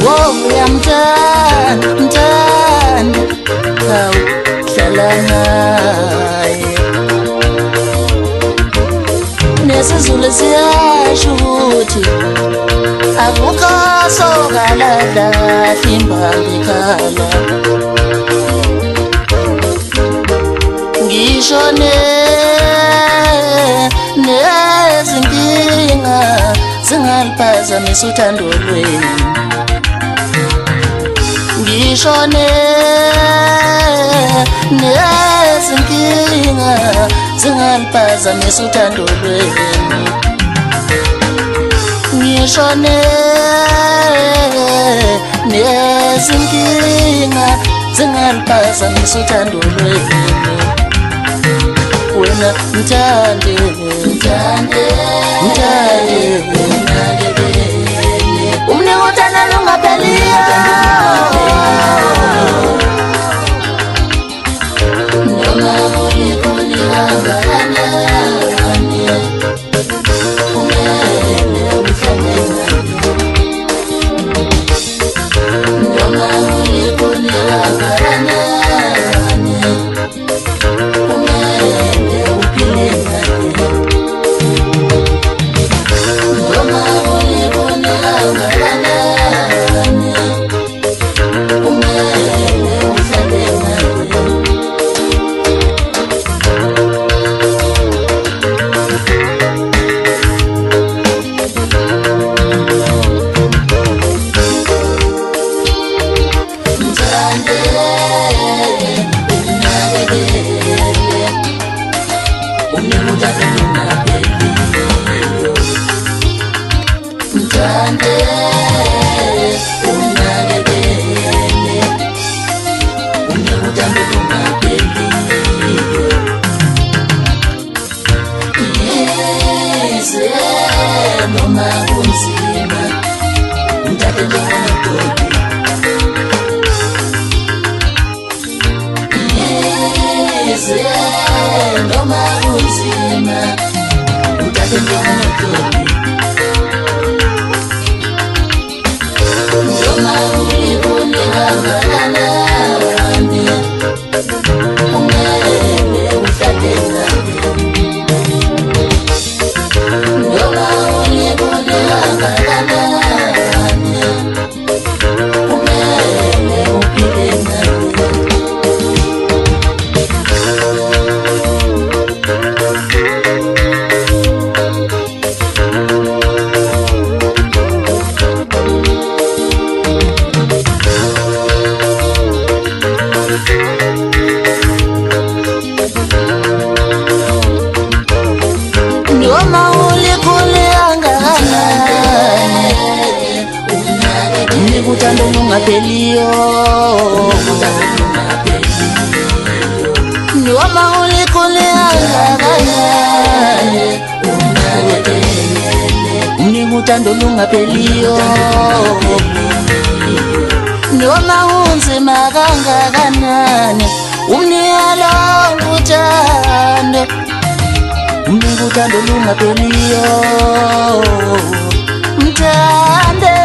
oh uyamthanda hawu hlala naye nesizulu siyasho ukuthi akukho sokalala imbali khala ngisho nezinkinga zingaliphazamisa uthando lwenu ngisho nezinkinga zingaliphazamisa uthando lwenu ngisho nezinkinga zingaliphazamisa uthando lwenu wena mthande umningi uthanda lungapheliyo noma ulikhuni kangakanani kumele uhlale noma ulikhuni kangakanani kumele uphile noma ulikhuni kangakanani kumele uhlale uthando lungapheliyo noma ulikhuni kangakanani umningi uthando lungapheliyo noma unzima kangakanani umniyalo uthando umningi uthando lungapheliyo mthande